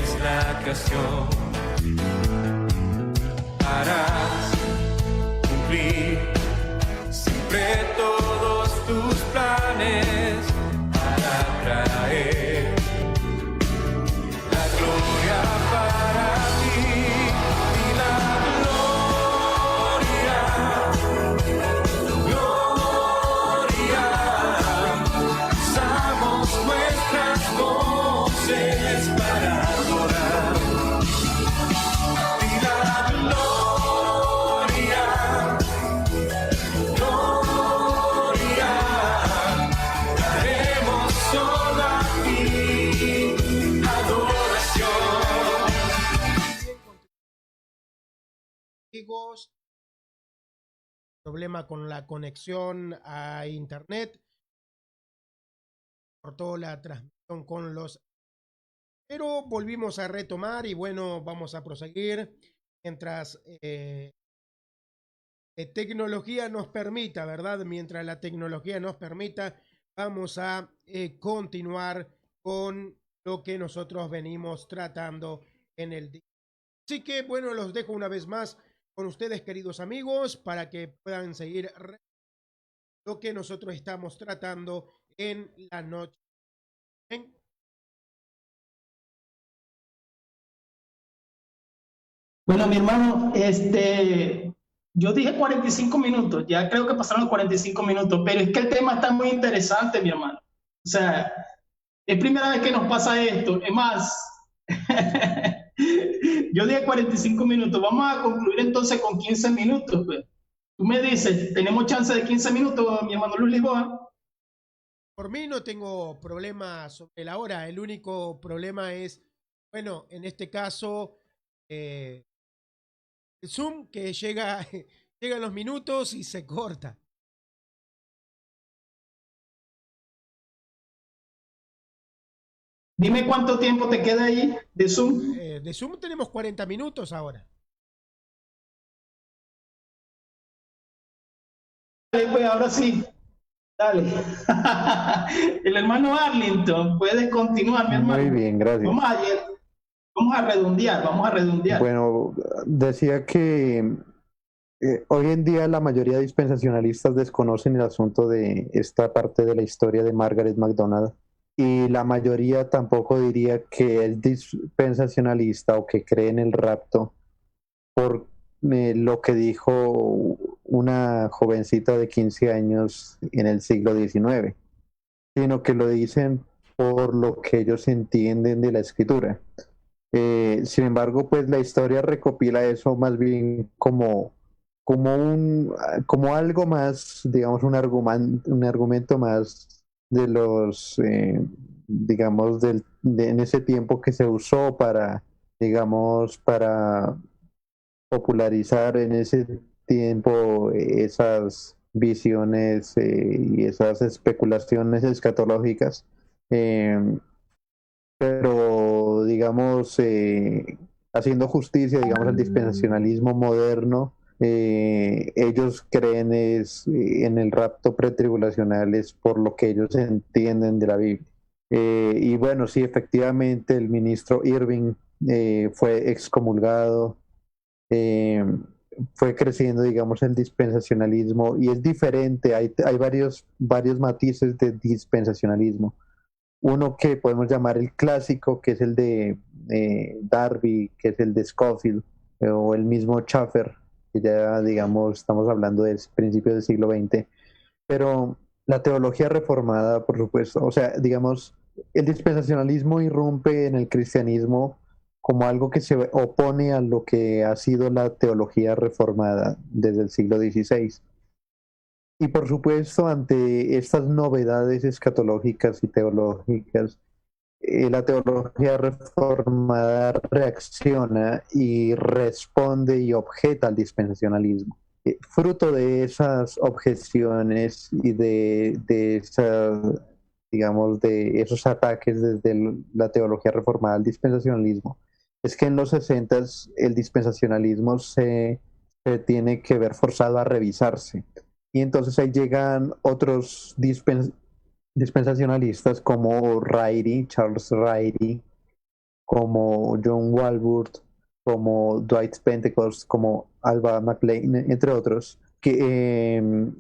es la creación. Harás cumplir siempre todos tus planes para traer la gloria para ti y la gloria, gloria. Usamos nuestras voces para adorar y la gloria, gloria. Daremos solo a ti adoración. Amigos, problema con la conexión a internet, cortó la transmisión con los, pero volvimos a retomar y bueno, vamos a proseguir mientras tecnología nos permita, ¿verdad? Mientras la tecnología nos permita, vamos a continuar con lo que nosotros venimos tratando en el día. Así que bueno, los dejo una vez más con ustedes, queridos amigos, para que puedan seguir lo que nosotros estamos tratando en la noche. ¿Bien? Bueno, mi hermano, yo dije 45 minutos, ya creo que pasaron los 45 minutos, pero es que el tema está muy interesante, mi hermano. O sea, es primera vez que nos pasa esto. Es más, yo dije 45 minutos, vamos a concluir entonces con 15 minutos. Pues. Tú me dices, ¿tenemos chance de 15 minutos, mi hermano Luis Lisboa? Por mí no tengo problema sobre la hora, el único problema es, bueno, en este caso, el Zoom que llega, llegan los minutos y se corta. Dime cuánto tiempo te queda ahí de Zoom. De Zoom tenemos 40 minutos ahora. Dale, pues ahora sí, dale. El hermano Arlington, puedes continuar, mi hermano. Muy bien, gracias. Vamos a redondear. Bueno, decía que hoy en día la mayoría de dispensacionalistas desconocen el asunto de esta parte de la historia de Margaret MacDonald y la mayoría tampoco diría que es dispensacionalista o que cree en el rapto por lo que dijo una jovencita de 15 años en el siglo XIX, sino que lo dicen por lo que ellos entienden de la escritura. Sin embargo, pues la historia recopila eso más bien como algo más, digamos, un argumento más de los, digamos, en ese tiempo que se usó para, digamos, para popularizar en ese tiempo esas visiones y esas especulaciones escatológicas. Pero digamos, haciendo justicia, digamos, al dispensacionalismo moderno, ellos creen en el rapto pretribulacional, es por lo que ellos entienden de la Biblia. Y bueno, sí, efectivamente, el ministro Irving fue excomulgado, fue creciendo, digamos, el dispensacionalismo, y es diferente, hay varios matices de dispensacionalismo. Uno que podemos llamar el clásico, que es el de Darby, que es el de Scofield, o el mismo Schaffer, que ya, digamos, estamos hablando del principio del siglo XX. Pero la teología reformada, por supuesto, o sea, digamos, el dispensacionalismo irrumpe en el cristianismo como algo que se opone a lo que ha sido la teología reformada desde el siglo XVI. Y por supuesto, ante estas novedades escatológicas y teológicas, la teología reformada reacciona y responde y objeta al dispensacionalismo. Fruto de esas objeciones y de esas, digamos, de esos ataques desde la teología reformada al dispensacionalismo, es que en los 60 el dispensacionalismo se tiene que ver forzado a revisarse. Y entonces ahí llegan otros dispensacionalistas como Charles Ryrie, como John Walworth, como Dwight Pentecost, como Alba McLean, entre otros, que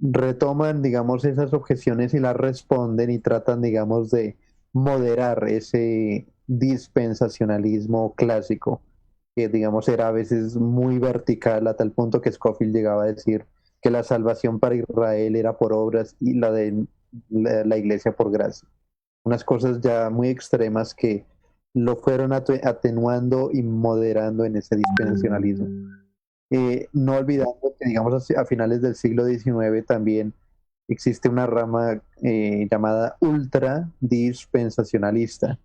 retoman, digamos, esas objeciones y las responden y tratan, digamos, de moderar ese dispensacionalismo clásico, que, digamos, era a veces muy vertical a tal punto que Scofield llegaba a decir que la salvación para Israel era por obras y la de la iglesia por gracia. Unas cosas ya muy extremas que lo fueron atenuando y moderando en ese dispensacionalismo. No olvidando que, digamos, a finales del siglo XIX también existe una rama llamada ultra dispensacionalista,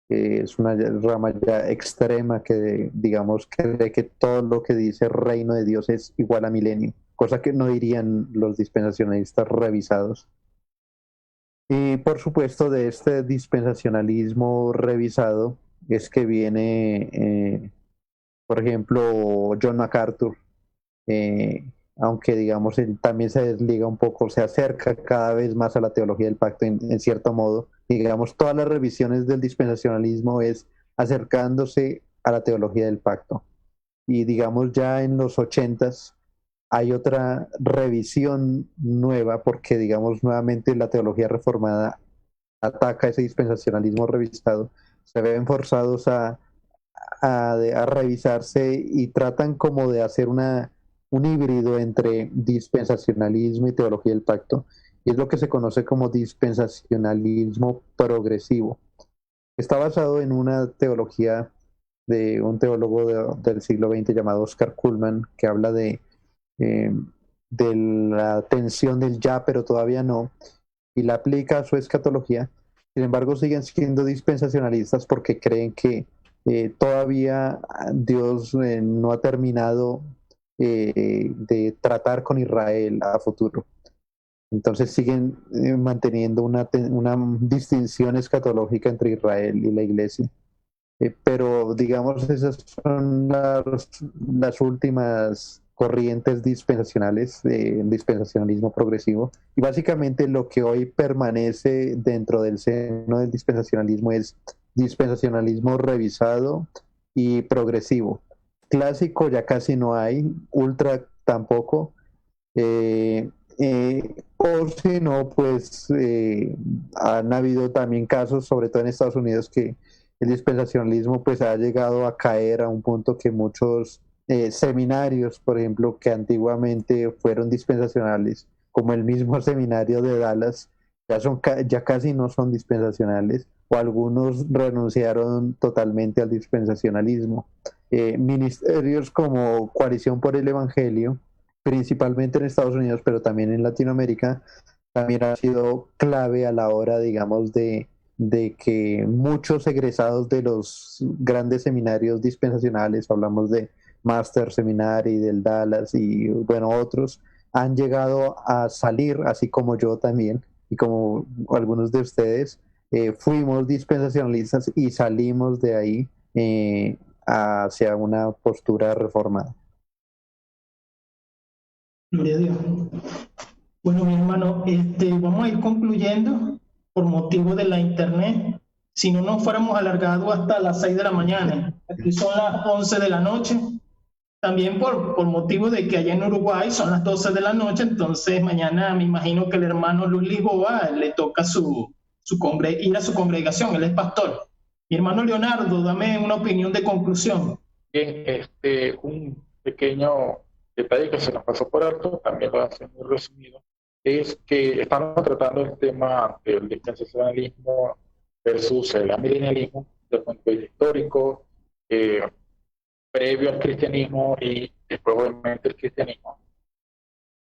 que es una rama ya extrema que, digamos, cree que todo lo que dice reino de Dios es igual a milenio, cosa que no dirían los dispensacionalistas revisados. Y por supuesto de este dispensacionalismo revisado es que viene, por ejemplo, John MacArthur, aunque digamos él también se desliga un poco, se acerca cada vez más a la teología del pacto en cierto modo. Digamos, todas las revisiones del dispensacionalismo es acercándose a la teología del pacto. Y digamos ya en los 80s hay otra revisión nueva porque digamos nuevamente la teología reformada ataca ese dispensacionalismo revisado, se ven forzados a revisarse y tratan como de hacer un híbrido entre dispensacionalismo y teología del pacto, y es lo que se conoce como dispensacionalismo progresivo. Está basado en una teología de un teólogo del siglo XX llamado Oscar Cullmann, que habla de la tensión del ya pero todavía no, y la aplica a su escatología. Sin embargo, siguen siendo dispensacionalistas porque creen que todavía Dios no ha terminado de tratar con Israel a futuro. Entonces siguen manteniendo una distinción escatológica entre Israel y la iglesia. Pero digamos, esas son las últimas corrientes dispensacionales, dispensacionalismo progresivo. Y básicamente lo que hoy permanece dentro del seno del dispensacionalismo es dispensacionalismo revisado y progresivo. Clásico ya casi no hay, ultra tampoco. O si no, pues han habido también casos, sobre todo en Estados Unidos, que el dispensacionalismo pues ha llegado a caer a un punto que muchos seminarios, por ejemplo, que antiguamente fueron dispensacionales, como el mismo seminario de Dallas, ya casi no son dispensacionales, o algunos renunciaron totalmente al dispensacionalismo. Ministerios como Coalición por el Evangelio, principalmente en Estados Unidos, pero también en Latinoamérica, también ha sido clave a la hora, digamos, de que muchos egresados de los grandes seminarios dispensacionales, hablamos de Master Seminary, del Dallas y bueno, otros, han llegado a salir, así como yo también, y como algunos de ustedes, fuimos dispensacionalistas y salimos de ahí hacia una postura reformada. Gloria a Dios. Bueno, mi hermano, vamos a ir concluyendo por motivo de la internet. Si no nos fuéramos alargados hasta las 6 de la mañana. Aquí son las 11 de la noche. También por motivo de que allá en Uruguay son las 12 de la noche, entonces mañana me imagino que el hermano Luis Lisboa le toca ir a su congregación, él es pastor. Mi hermano Leonardo, dame una opinión de conclusión. Bien, un pequeño detalle que se nos pasó por alto, también lo hace muy resumido, es que estamos tratando el tema del dispensacionalismo versus el amilenialismo desde el punto de vista histórico, previo al cristianismo y después obviamente el cristianismo.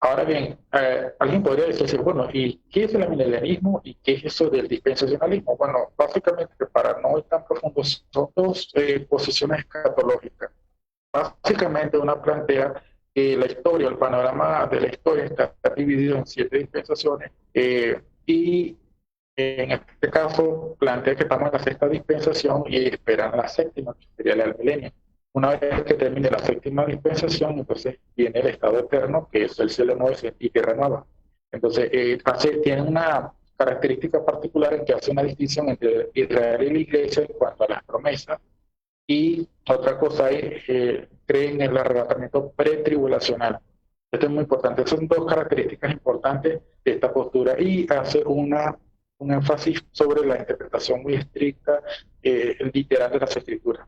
Ahora bien, alguien podría decirse, bueno, ¿y qué es el amilenialismo y qué es eso del dispensacionalismo? Bueno, básicamente, para no ir tan profundos, son dos posiciones escatológicas. Básicamente una plantea que la historia, el panorama de la historia está dividido en 7 dispensaciones y en este caso plantea que estamos en la 6ª dispensación y esperan la 7ª, que sería la del milenio. Una vez que termine la 7ª dispensación, entonces viene el estado eterno, que es el cielo nuevo y tierra nueva. Entonces, tiene una característica particular en que hace una distinción entre Israel y la Iglesia en cuanto a las promesas, y otra cosa es creen en el arrebatamiento pretribulacional. Esto es muy importante. Son dos características importantes de esta postura, y hace un énfasis sobre la interpretación muy estricta, literal de las escrituras.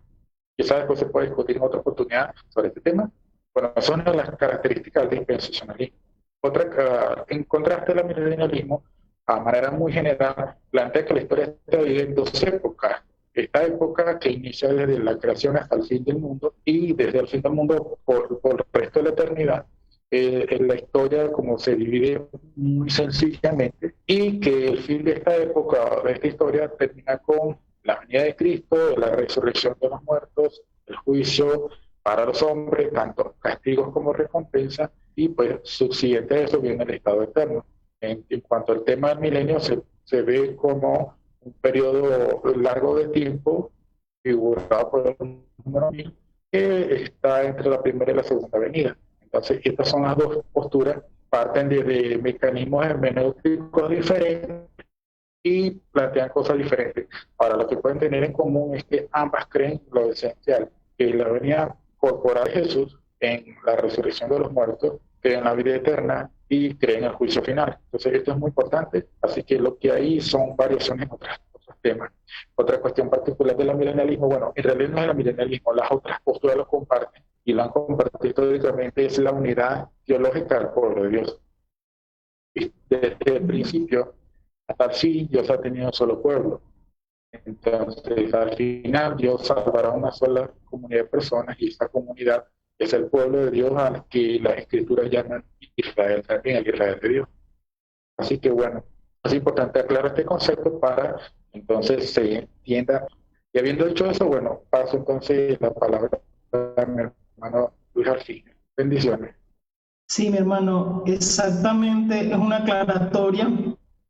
Quizás después se puede discutir en otra oportunidad sobre este tema. Bueno, son una de las características del dispensacionalismo. Otra, en contraste al milenialismo, a manera muy general, plantea que la historia está dividida en dos épocas. Esta época que inicia desde la creación hasta el fin del mundo, y desde el fin del mundo por el resto de la eternidad, en la historia como se divide muy sencillamente, y que el fin de esta época, de esta historia, termina con la venida de Cristo, la resurrección de los muertos, el juicio para los hombres, tanto castigos como recompensa, y pues subsiguiente a eso viene el estado eterno. En cuanto al tema del milenio, se ve como un periodo largo de tiempo, figurado por el número 1000, que está entre la primera y la segunda venida. Entonces, estas son las dos posturas, parten de mecanismos hermenéuticos diferentes y plantean cosas diferentes. Ahora, lo que pueden tener en común es que ambas creen lo esencial, que la venida corporal de Jesús, en la resurrección de los muertos, creen en la vida eterna y creen en el juicio final. Entonces, esto es muy importante, así que lo que hay son variaciones en otros temas. Otra cuestión particular del milenialismo, bueno, en realidad no es el milenialismo, las otras posturas lo comparten, y lo han compartido históricamente, es la unidad teológica del pueblo de Dios. Y desde el principio hasta el fin, Dios ha tenido un solo pueblo. Entonces, al final, Dios salvará una sola comunidad de personas, y esa comunidad es el pueblo de Dios, al que las escrituras llaman Israel, también el Israel de Dios. Así que bueno, es importante aclarar este concepto para entonces se entienda. Y habiendo dicho eso, bueno, paso entonces la palabra a mi hermano Luis Alfín. Bendiciones. Sí, mi hermano, exactamente, es una aclaratoria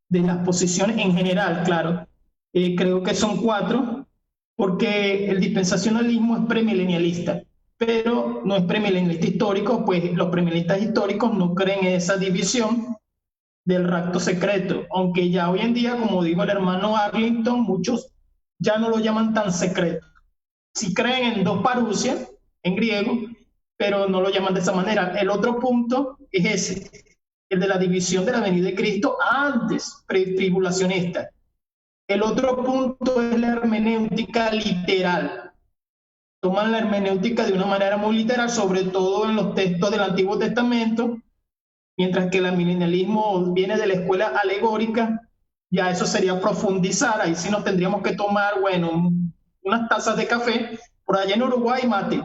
de las posiciones en general, claro. Creo que son cuatro, porque el dispensacionalismo es premilenialista, pero no es premilenialista histórico, pues los premilenialistas históricos no creen en esa división del rapto secreto, aunque ya hoy en día, como dijo el hermano Arlington, muchos ya no lo llaman tan secreto. Sí creen en dos parusias, en griego, pero no lo llaman de esa manera. El otro punto es ese, el de la división de la venida de Cristo antes, pretribulacionista. El otro punto es la hermenéutica literal. Toman la hermenéutica de una manera muy literal, sobre todo en los textos del Antiguo Testamento, mientras que el milenialismo viene de la escuela alegórica. Ya eso sería profundizar, ahí sí nos tendríamos que tomar, bueno, unas tazas de café, por allá en Uruguay, mate.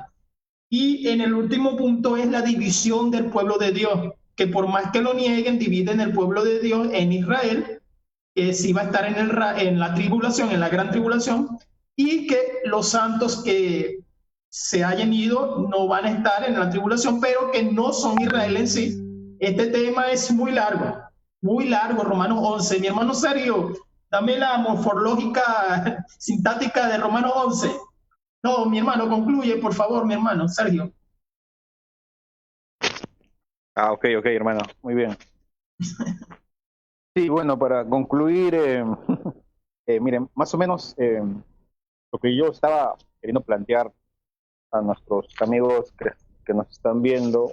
Y en el último punto es la división del pueblo de Dios, que por más que lo nieguen, dividen el pueblo de Dios en Israel, que sí va a estar en la tribulación, en la gran tribulación, y que los santos que se hayan ido no van a estar en la tribulación, pero que no son Israel en sí. Este tema es muy largo, Romanos 11. Mi hermano Sergio, dame la morfológica sintáctica de Romanos 11. No, mi hermano, concluye, por favor, mi hermano Sergio. Ok, hermano, muy bien. Sí, bueno, para concluir, miren, más o menos lo que yo estaba queriendo plantear a nuestros amigos que nos están viendo,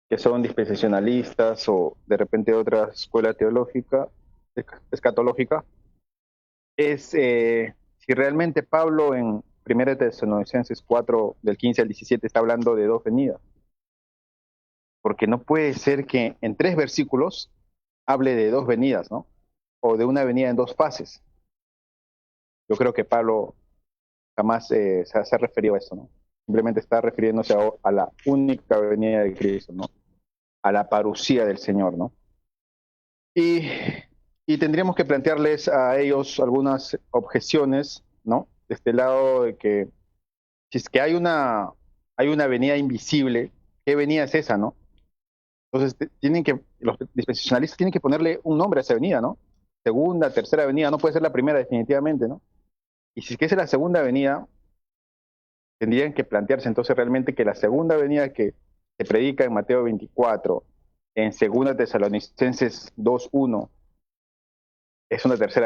que son dispensacionalistas o de repente de otra escuela teológica, escatológica, es si realmente Pablo en 1 Tesalonicenses 4, del 15 al 17, está hablando de dos venidas. Porque no puede ser que en 3 versículos hable de dos venidas, ¿no? O de una venida en 2 fases. Yo creo que Pablo jamás se ha referido a eso, ¿no? Simplemente está refiriéndose a la única venida de Cristo, ¿no? A la parusía del Señor, ¿no? Y tendríamos que plantearles a ellos algunas objeciones, ¿no? De este lado de que si es que hay una venida invisible, ¿qué venida es esa, no? Entonces los dispensacionalistas tienen que ponerle un nombre a esa venida, ¿no? Segunda, tercera venida, no puede ser la primera definitivamente, ¿no? Y si es que esa es la segunda venida, tendrían que plantearse entonces realmente que la segunda venida que se predica en Mateo 24, en 2 Tesalonicenses 2:1, es una tercera